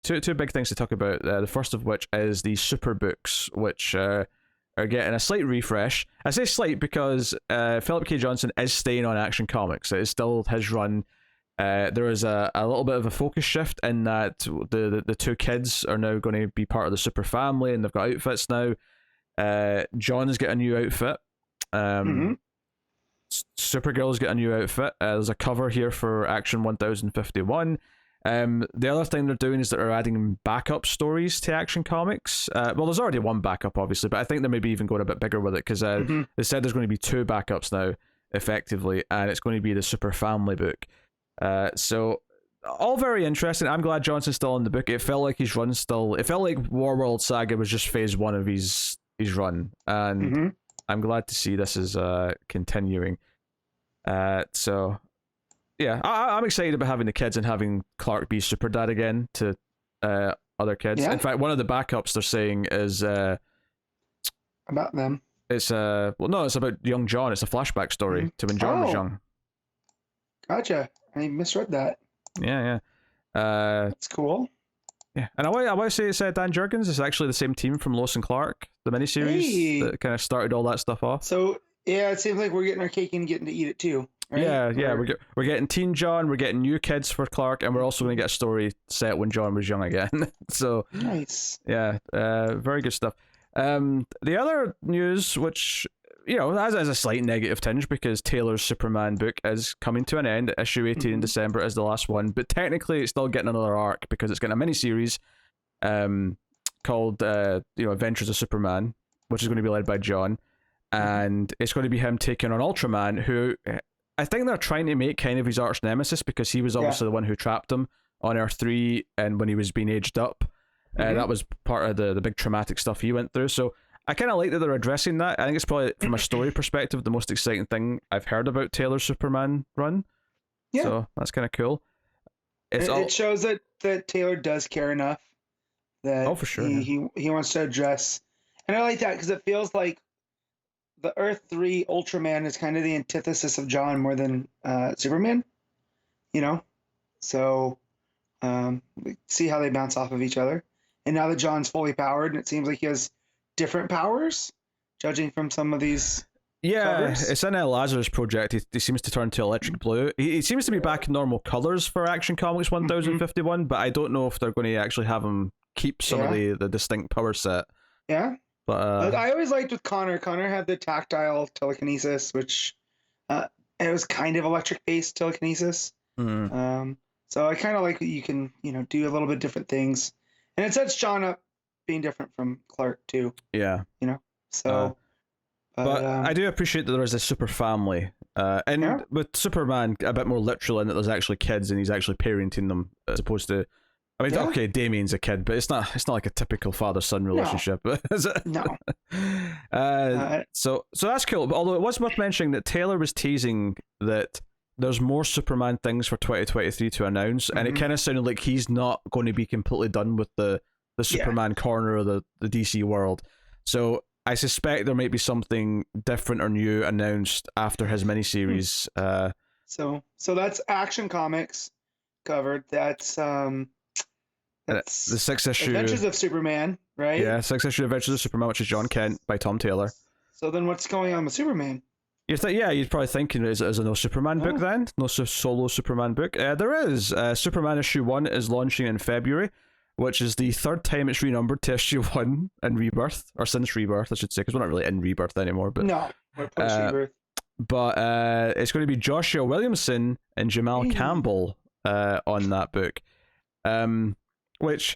two big things to talk about. The first of which is the super books, which are getting a slight refresh. I say slight because Philip K. Johnson is staying on Action Comics. It is still his run. There is a little bit of a focus shift in that the two kids are now going to be part of the super family, and they've got outfits now. John has got a new outfit. Supergirl's got a new outfit. There's a cover here for Action 1051. The other thing they're doing is that they're adding backup stories to Action Comics. Well, there's already one backup, obviously, but I think they're maybe even going a bit bigger with it, because they said there's going to be two backups now, effectively, and it's going to be the Super Family book. So, all very interesting. I'm glad Johnson's still in the book. It felt like his run still... It felt like Warworld Saga was just phase one of his run, and I'm glad to see this is continuing. So... Yeah, I'm excited about having the kids and having Clark be Super Dad again to other kids. Yeah. In fact, one of the backups they're saying is about them. It's it's about young John. It's a flashback story to when John was young. Gotcha. I misread that. Yeah. That's cool. Yeah, and I want to say it's Dan Jurgens. It's actually the same team from Lois and Clark, the miniseries that kind of started all that stuff off. So yeah, it seems like we're getting our cake and getting to eat it too. Right? Yeah, we're getting teen John, we're getting new kids for Clark, and we're also going to get a story set when John was young again. So nice. Yeah, very good stuff. The other news, which has a slight negative tinge, because Taylor's Superman book is coming to an end. Issue 18 in December is the last one, but technically it's still getting another arc because it's getting a miniseries called Adventures of Superman, which is going to be led by John, and it's going to be him taking on Ultraman, who I think they're trying to make kind of his arch nemesis, because he was obviously the one who trapped him on Earth 3 and when he was being aged up. That was part of the big traumatic stuff he went through. So I kind of like that they're addressing that. I think it's probably, from a story perspective, the most exciting thing I've heard about Taylor's Superman run. Yeah. So that's kind of cool. It shows that Taylor does care enough that for sure, he wants to address. And I like that because it feels like the Earth 3 Ultraman is kind of the antithesis of John more than Superman, So we see how they bounce off of each other. And now that John's fully powered, and it seems like he has different powers, judging from some of these covers. It's in a Lazarus project. He seems to turn to electric blue. He seems to be back in normal colors for Action Comics 1051, but I don't know if they're going to actually have him keep some of the distinct power set. Yeah. But I always liked with Connor. Connor had the tactile telekinesis, which it was kind of electric-based telekinesis. So I kind of like that you can, do a little bit different things, and it sets John up being different from Clark too. Yeah. So. But I do appreciate that there is a super family, and with Superman a bit more literal in that there's actually kids and he's actually parenting them, as opposed to. I mean, okay, Damien's a kid, but it's not like a typical father-son relationship, is it? No. So that's cool. But although it was worth mentioning that Taylor was teasing that there's more Superman things for 2023 to announce, and it kind of sounded like he's not going to be completely done with the Superman corner of the DC world. So I suspect there might be something different or new announced after his miniseries. So that's Action Comics covered. That's the 6th issue Adventures of Superman, right? Yeah, 6th issue Adventures of Superman, which is John Kent by Tom Taylor. So then what's going on with Superman? You're probably thinking, is a no Superman book then? No solo Superman book? There is. Superman issue 1 is launching in February, which is the third time it's renumbered to issue 1 in Rebirth, or since Rebirth, I should say, because we're not really in Rebirth anymore. But no, we're post-Rebirth. But it's going to be Joshua Williamson and Jamal Campbell on that book. Which,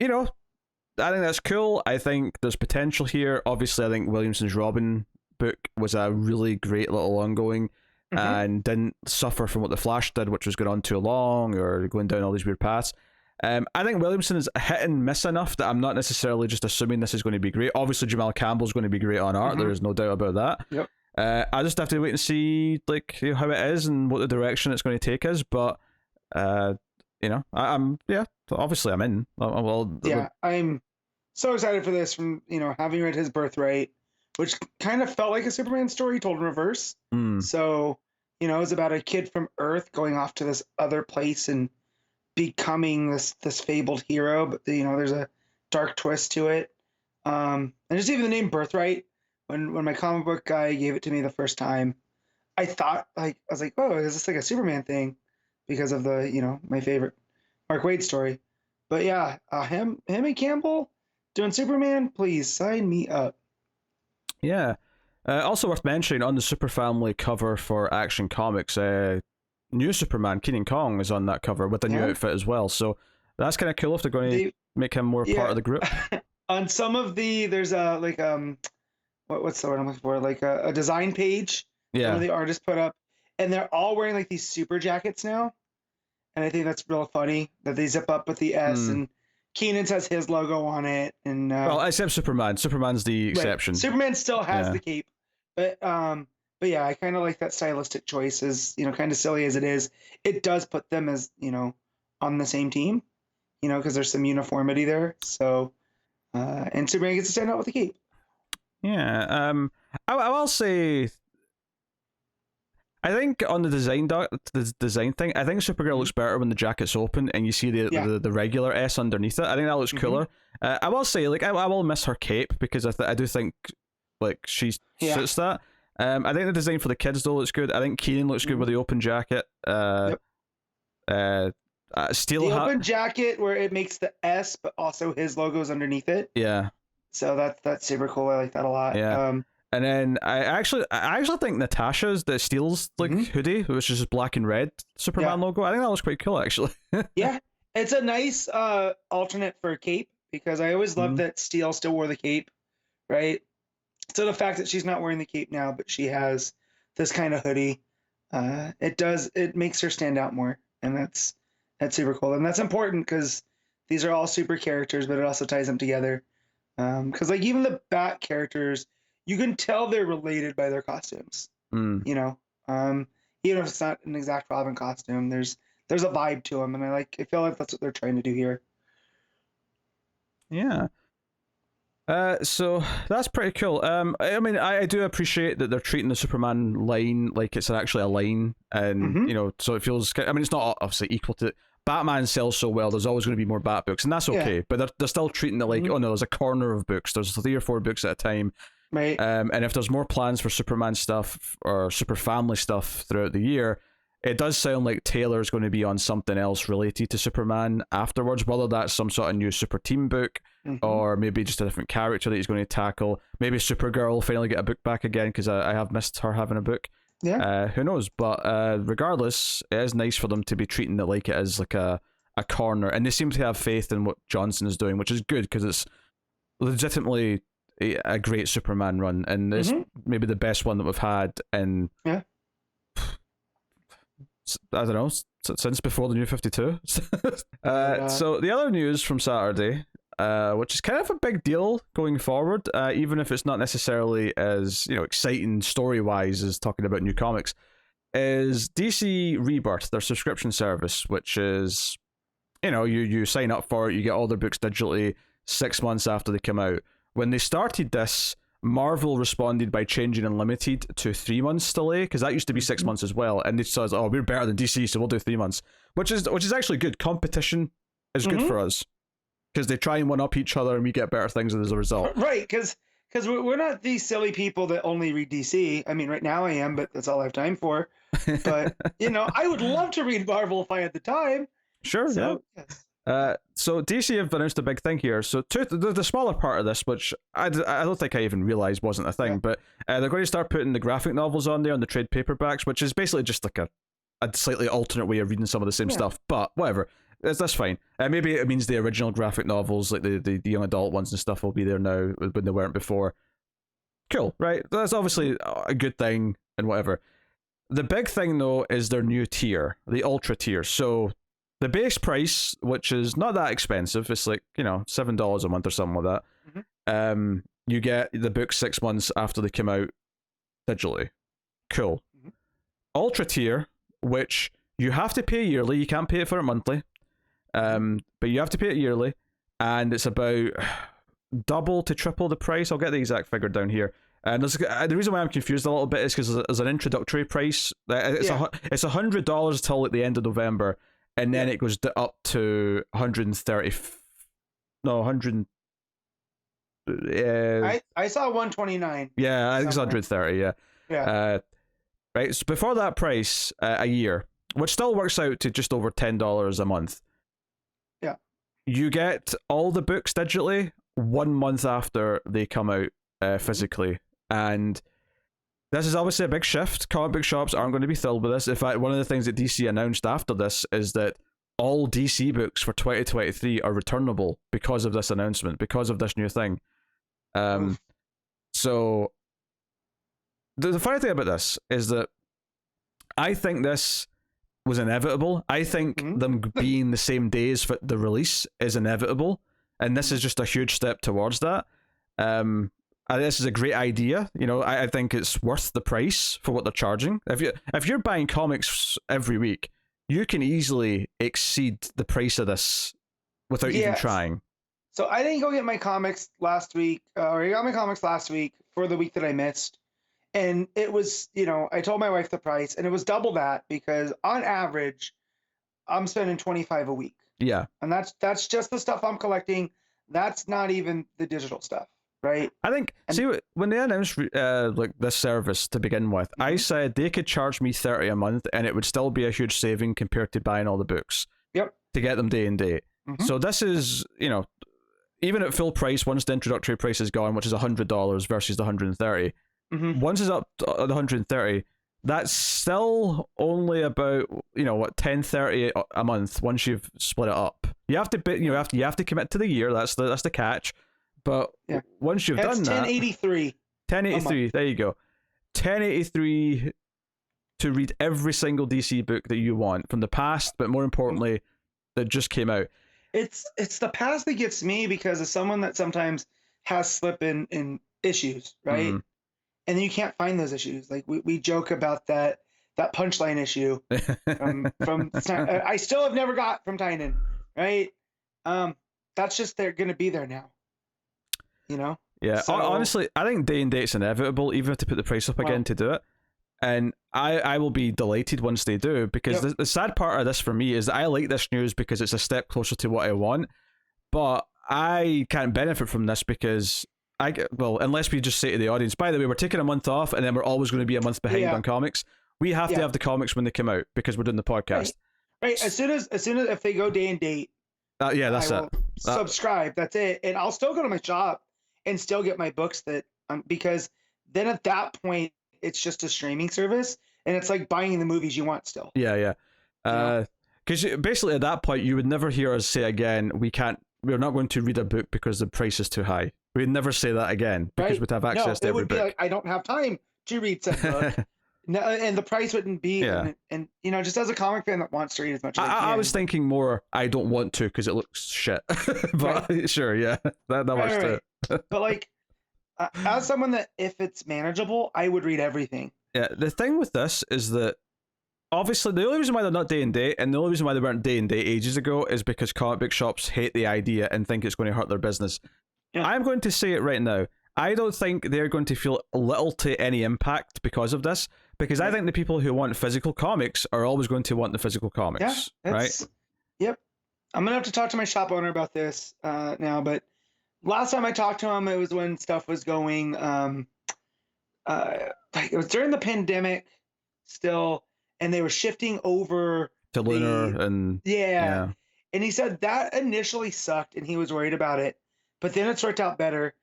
I think that's cool. I think there's potential here. Obviously, I think Williamson's Robin book was a really great little ongoing and didn't suffer from what The Flash did, which was going on too long or going down all these weird paths. I think Williamson is hit and miss enough that I'm not necessarily just assuming this is going to be great. Obviously, Jamal Campbell's going to be great on art. There is no doubt about that. Yep. I just have to wait and see how it is and what the direction it's going to take us. But I'm obviously I'm in. I'm so excited for this. From having read his Birthright, which kind of felt like a Superman story told in reverse. So it's about a kid from Earth going off to this other place and becoming this fabled hero, but there's a dark twist to it. And just even the name Birthright, when my comic book guy gave it to me the first time, I thought, I was like, oh, is this like a Superman thing? Because of the, my favorite Mark Waid story. But yeah, him and Campbell doing Superman, please sign me up. Yeah. Also worth mentioning, on the Super Family cover for Action Comics, new Superman, Kenan Kong, is on that cover with a new outfit as well. So that's kind of cool if they're going to make him more part of the group. On some of there's a what's the word I'm looking for? Like a design page. Yeah. Some of the artists put up, and they're all wearing like these super jackets now, and I think that's real funny that they zip up with the S, and Kenan's has his logo on it, and well, except Superman. Superman's the exception. Right. Superman still has the cape, but yeah, I kind of like that stylistic choice. As kind of silly as it is, it does put them as on the same team, because there's some uniformity there. So, and Superman gets to stand out with the cape. Yeah. I will say, I think on the design thing, I think Supergirl looks better when the jacket's open and you see the regular S underneath it. I think that looks cooler. I will say, like, I will miss her cape, because I do think like she suits that. I think the design for the kids though looks good. I think Kenan looks good with the open jacket. Steel the hat. Open jacket where it makes the S, but also his logo's underneath it. Yeah. So that's super cool. I like that a lot. Yeah. And then I actually think Natasha's that steals like hoodie, which is just black and red Superman logo. I think that looks quite cool, actually. Yeah, it's a nice alternate for cape, because I always loved that Steel still wore the cape, right? So the fact that she's not wearing the cape now, but she has this kind of hoodie, it makes her stand out more, and that's super cool, and that's important because these are all super characters, but it also ties them together. Because like even the Bat characters, you can tell they're related by their costumes. Even if it's not an exact Robin costume, there's a vibe to them, and I feel like that's what they're trying to do here. Yeah. So that's pretty cool. I mean, I do appreciate that they're treating the Superman line like it's actually a line, and so it feels. I mean, it's not obviously equal to Batman sells so well. There's always going to be more Bat books, and that's okay. Yeah. But they're still treating it like, oh no, there's a corner of books. There's 3 or 4 books at a time. Right. And if there's more plans for Superman stuff or Super Family stuff throughout the year, it does sound like Taylor's going to be on something else related to Superman afterwards, whether that's some sort of new super team book or maybe just a different character that he's going to tackle. Maybe Supergirl will finally get a book back again, because I have missed her having a book. Yeah. Who knows? But regardless, it is nice for them to be treating it like it is like a corner, and they seem to have faith in what Johnson is doing, which is good, because it's legitimately a great Superman run, and it's maybe the best one that we've had in I don't know, since before the New 52. So the other news from Saturday, which is kind of a big deal going forward, even if it's not necessarily as exciting story wise as talking about new comics, is DC Rebirth, their subscription service, which is you sign up for it, you get all their books digitally 6 months after they come out. When they started this, Marvel responded by changing Unlimited to 3 months delay, because that used to be 6 months as well, and they said, oh, we're better than DC, so we'll do 3 months, which is actually good. Competition is good for us, because they try and one up each other, and we get better things as a result. Right, because we're not these silly people that only read DC. I mean, right now I am, but that's all I have time for. But I would love to read Marvel if I had the time. Sure. So, yeah. Yes. So DC have announced a big thing here. So the smaller part of this, which I don't think I even realized wasn't a thing, but they're going to start putting the graphic novels on there on the trade paperbacks, which is basically just like a slightly alternate way of reading some of the same stuff. But whatever, that's fine. Maybe it means the original graphic novels, like the young adult ones and stuff, will be there now when they weren't before. Cool, right? That's obviously a good thing and whatever. The big thing though is their new tier, the Ultra tier. So the base price, which is not that expensive, it's like, $7 a month or something like that. You get the book 6 months after they come out digitally. Cool. Ultra tier, which you have to pay yearly, you can't pay it for it monthly, but you have to pay it yearly, and it's about double to triple the price. I'll get the exact figure down here. And the reason why I'm confused a little bit is because there's an introductory price. It's $100 till like the end of November. and then it goes up to 130. No, 100. I saw 129. Yeah, I think it's 130. Yeah. Yeah. Right. So before that price, a year, which still works out to just over $10 a month. Yeah. You get all the books digitally 1 month after they come out physically, and this is obviously a big shift. Comic book shops aren't going to be thrilled with this. In fact, one of the things that DC announced after this is that all DC books for 2023 are returnable because of this announcement, because of this new thing. So the funny thing about this is that I think this was inevitable. I think them being the same day as the release is inevitable, and this is just a huge step towards that. This is a great idea. You know, I think it's worth the price for what they're charging. If you're buying comics every week, you can easily exceed the price of this without even trying. So I didn't go get my comics last week, or I got my comics last week for the week that I missed. And it was, you know, I told my wife the price, and it was double that because on average, I'm spending $25 a week. Yeah. And that's just the stuff I'm collecting. That's not even the digital stuff, right? I think, when they announced like this service to begin with, I said they could charge me $30 a month and it would still be a huge saving compared to buying all the books. Yep. To get them day and date. So this is, you know, even at full price, once the introductory price is gone, which is $100 versus the $130, once it's up to the $130, that's still only about, you know, what, $10.30 a month once you've split it up. You have to, you know, you have to commit to the year. That's the catch. But once you've done that, $10.83. There you go. $10.83 to read every single DC book that you want from the past, but more importantly, that just came out. It's the past that gets me because as someone that sometimes has slip in issues, right? And then you can't find those issues. Like we joke about that punchline issue from I still have never got from Tynan, right? That's just they're gonna be there now. You know? Yeah. So, honestly, I think day and date's inevitable, even if to put the price up again to do it. And I will be delighted once they do, because the sad part of this for me is that I like this news because it's a step closer to what I want, but I can't benefit from this because unless we just say to the audience, by the way, we're taking a month off and then we're always going to be a month behind on comics. We have to have the comics when they come out because we're doing the podcast. Right. As soon as if they go day and date, that's it. Subscribe. That's it. And I'll still go to my shop and still get my books because then at that point, it's just a streaming service, and it's like buying the movies you want still. Yeah. Because basically at that point, you would never hear us say again, we're not going to read a book because the price is too high. We'd never say that again because we'd have access to every book. It would be like, I don't have time to read said book. No, and the price wouldn't be, and you know, just as a comic fan that wants to read as much as I was thinking more, I don't want to because it looks shit. But sure, that works too. But like, as someone that, if it's manageable, I would read everything. Yeah, the thing with this is that obviously the only reason why they're not day and date, and the only reason why they weren't day and date ages ago, is because comic book shops hate the idea and think it's going to hurt their business. Yeah. I'm going to say it right now. I don't think they're going to feel little to any impact because of this, because I think the people who want physical comics are always going to want the physical comics, right? Yep. I'm going to have to talk to my shop owner about this now, but last time I talked to him, it was when stuff was going, it was during the pandemic still, and they were shifting over to Lunar and and he said that initially sucked and he was worried about it, but then it's worked out better.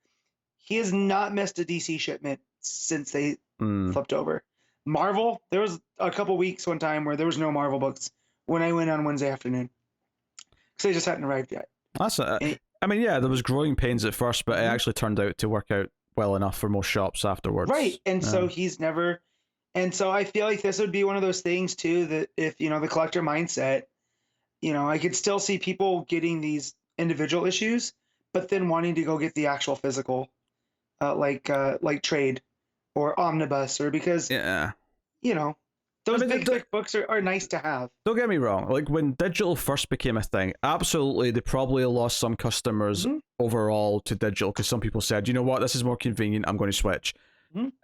He has not missed a DC shipment since they flipped over. Marvel, there was a couple weeks one time where there was no Marvel books when I went on Wednesday afternoon because they just hadn't arrived yet. I mean, there was growing pains at first, but it actually turned out to work out well enough for most shops afterwards. Right. And so he's never, and so I feel like this would be one of those things too, that if, you know, the collector mindset, you know, I could still see people getting these individual issues, but then wanting to go get the actual physical, like trade or omnibus, or because, you know, those thick books are nice to have. Don't get me wrong. Like when digital first became a thing, absolutely, they probably lost some customers overall to digital because some people said, you know what, this is more convenient, I'm going to switch.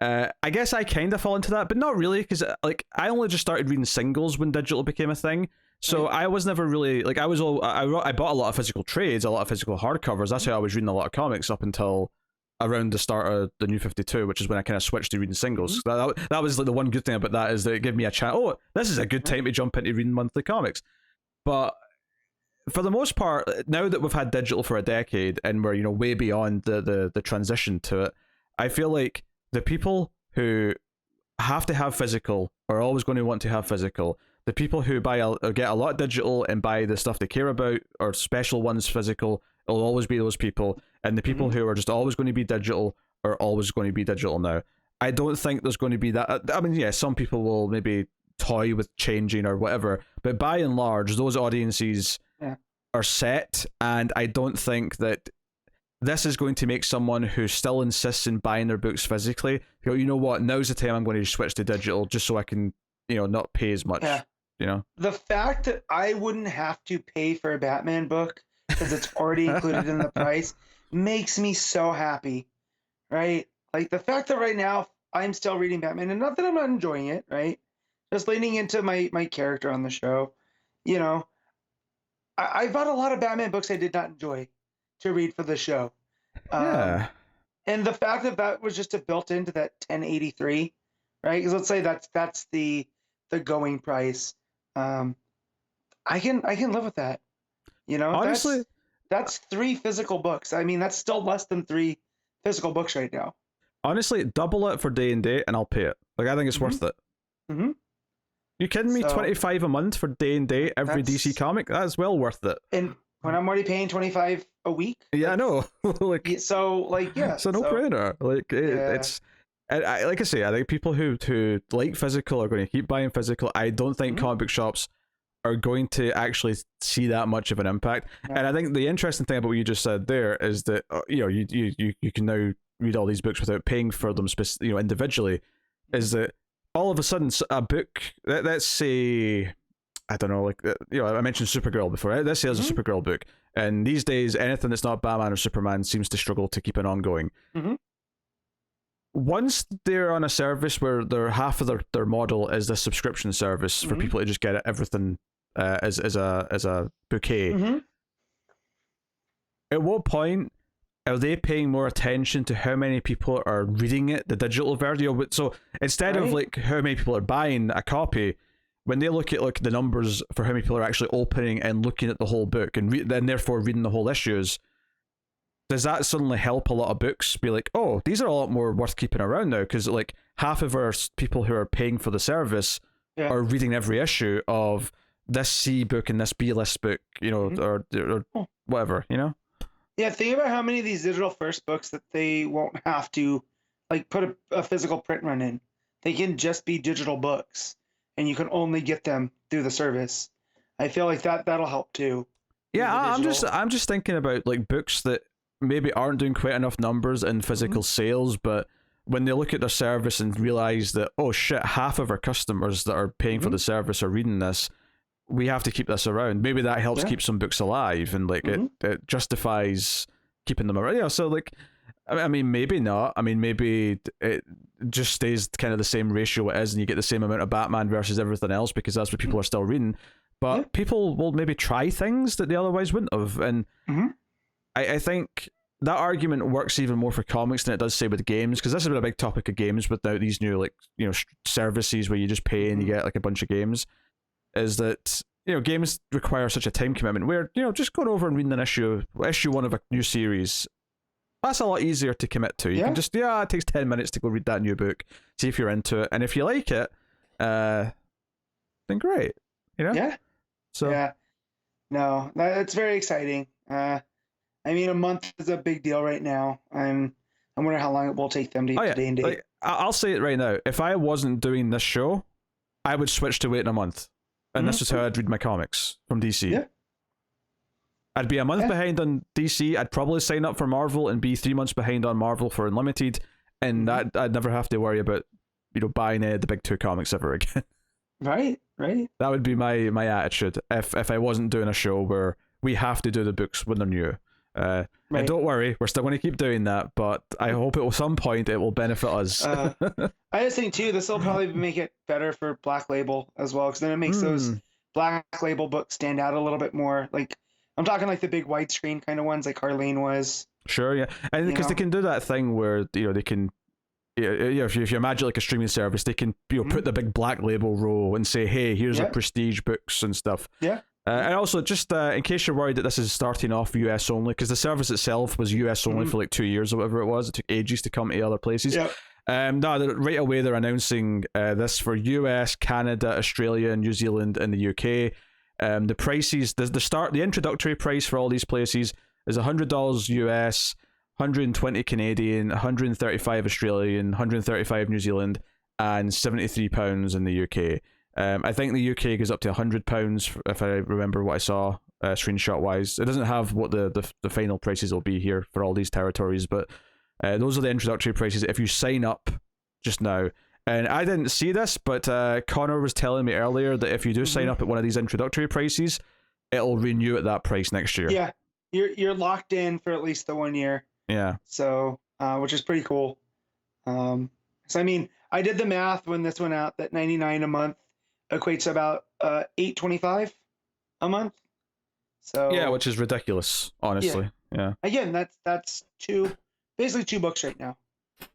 I guess I kind of fall into that, but not really, because like I only just started reading singles when digital became a thing. So I was never really like I bought a lot of physical trades, a lot of physical hardcovers. That's how I was reading a lot of comics up until around the start of the New 52, which is when I kind of switched to reading singles. That was like the one good thing about that, is that it gave me a chance. Oh, this is a good time to jump into reading monthly comics. But for the most part, now that we've had digital for a decade and we're way beyond the transition to it, I feel like the people who have to have physical are always going to want to have physical. The people who get a lot digital and buy the stuff they care about, or special ones physical, it'll always be those people. And the people who are just always going to be digital are always going to be digital now. I don't think there's going to be that. I mean, yeah, some people will maybe toy with changing or whatever, but by and large, those audiences are set, and I don't think that this is going to make someone who still insists in buying their books physically go, you know what, now's the time I'm going to switch to digital just so I can, not pay as much. Yeah. The fact that I wouldn't have to pay for a Batman book because it's already included in the price makes me so happy, right? Like the fact that right now I'm still reading Batman, and not that I'm not enjoying it, right? Just leaning into my character on the show, I bought a lot of Batman books I did not enjoy to read for the show. Yeah. And the fact that was just built into that 1083, right? Because let's say that's the going price. I can live with that. Honestly, that's 3 physical books. I mean, that's still less than 3 physical books right now. Honestly, double it for day and date, and I'll pay it. Like, I think it's worth it. Mm-hmm. You kidding me? $25 a month for day and date every DC comic? That's well worth it. And when I'm already paying $25 a week. Yeah, I know. It's a no-brainer. It's. Like I say, I think people who like physical are going to keep buying physical. I don't think comic book shops are going to actually see that much of an impact. Yeah. And I think the interesting thing about what you just said there is that you can now read all these books without paying for them individually. Is that all of a sudden a book, let's say, I don't know, like I mentioned Supergirl before. Let's say there's a Supergirl book, and these days anything that's not Batman or Superman seems to struggle to keep it ongoing. Once they're on a service where they're half of their model is the subscription service for people to just get everything as a bouquet. At what point are they paying more attention to how many people are reading it, the digital version? So instead of like how many people are buying a copy, when they look at like the numbers for how many people are actually opening and looking at the whole book and then therefore reading the whole issues, does that suddenly help a lot of books be like, oh, these are a lot more worth keeping around now? Because like half of our people who are paying for the service are reading every issue of this C book and this B list book, or whatever, Yeah, think about how many of these digital first books that they won't have to like put a physical print run in. They can just be digital books, and you can only get them through the service. I feel like that'll help too. Yeah, I'm just thinking about like books that maybe aren't doing quite enough numbers in physical sales, but when they look at their service and realize that, oh shit, half of our customers that are paying for the service are reading this, we have to keep this around. Maybe that helps keep some books alive, and like it justifies keeping them around. So like, I mean, maybe not. I mean, maybe it just stays kind of the same ratio it is, and you get the same amount of Batman versus everything else because that's what people are still reading. But people will maybe try things that they otherwise wouldn't have, and I think that argument works even more for comics than it does say with games, because this has been a big topic of games without these new services where you just pay and you get like a bunch of games. Is that games require such a time commitment where just going over and reading an issue one of a new series, that's a lot easier to commit to. You can just it takes 10 minutes to go read that new book, see if you're into it, and if you like it, then great. No, it's very exciting. I mean, a month is a big deal right now. I wonder how long it will take them to get day and date. Like, I'll say it right now. If I wasn't doing this show, I would switch to waiting a month. And this is how I'd read my comics from DC. Yeah. I'd be a month behind on DC. I'd probably sign up for Marvel and be 3 months behind on Marvel for Unlimited. And I'd never have to worry about, buying the big 2 comics ever again. Right. That would be my attitude if I wasn't doing a show where we have to do the books when they're new. And Right. don't worry, we're still going to keep doing that, but I hope at some point it will benefit us. I just think too, this will probably make it better for Black Label as well, because then it makes those Black Label books stand out a little bit more. Like, I'm talking like the big widescreen kind of ones, like Harleen was. Sure, yeah, and because they can do that thing where they can, if you imagine like a streaming service, they can put the big Black Label row and say, hey, here's our prestige books and stuff. Yeah. And also, just in case you're worried that this is starting off US only, because the service itself was US only for like 2 years or whatever it was. It took ages to come to other places. Yeah. Right away they're announcing this for US, Canada, Australia, New Zealand, and the UK. The prices, the introductory price for all these places is $100 US, 120 Canadian, 135 Australian, 135 New Zealand, and £73 in the UK. I think the UK goes up to £100 if I remember what I saw screenshot wise. It doesn't have what the final prices will be here for all these territories, but those are the introductory prices if you sign up just now. And I didn't see this, but Connor was telling me earlier that if you do sign up at one of these introductory prices, it'll renew at that price next year. Yeah, you're locked in for at least the 1 year. Yeah. So, which is pretty cool. So I mean, I did the math when this went out that $99 a month equates to about $8.25 a month. So yeah, which is ridiculous, honestly. Yeah. Again, that's basically two books right now.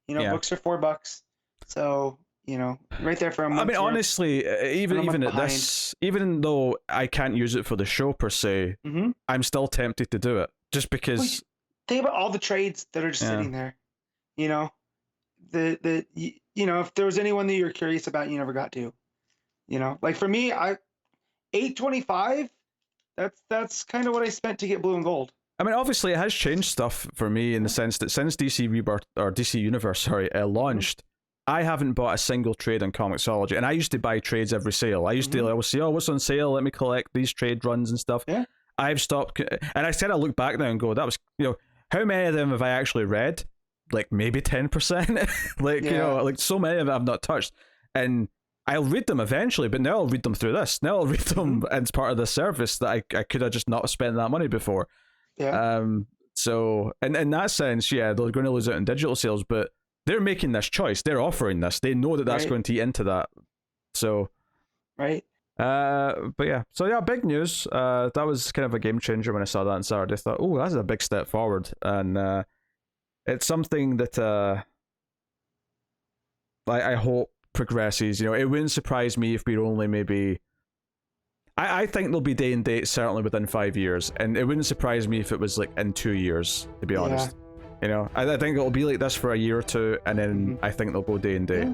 Books are $4. So, right there for a month. I mean, honestly, even at this, even though I can't use it for the show per se, I'm still tempted to do it just because. Think about all the trades that are just sitting there. If there was anyone that you're curious about, you never got to. Like for me, $8.25. That's kind of what I spent to get Blue and Gold. I mean, obviously, it has changed stuff for me in the sense that since DC Rebirth or DC Universe, launched, I haven't bought a single trade on Comixology, and I used to buy trades every sale. I used to always say, "Oh, what's on sale? Let me collect these trade runs and stuff." Yeah. I've stopped, and I said I look back now and go, "That was how many of them have I actually read? Like maybe 10%. Like so many of them I've not touched, and I'll read them eventually, but now I'll read them through this. Now I'll read them as part of the service that I could have just not spent that money before." Yeah. So in that sense, yeah, they're going to lose out in digital sales, but they're making this choice. They're offering this. They know that that's going to eat into that. So. Right. But yeah. So yeah, big news. That was kind of a game changer when I saw that on Saturday. I thought, oh, that's a big step forward, and it's something that I hope progresses. It wouldn't surprise me if we're only maybe. I think there'll be day and date certainly within 5 years, and it wouldn't surprise me if it was like in 2 years, to be honest. I think it'll be like this for a year or two, and then I think they'll go day and date.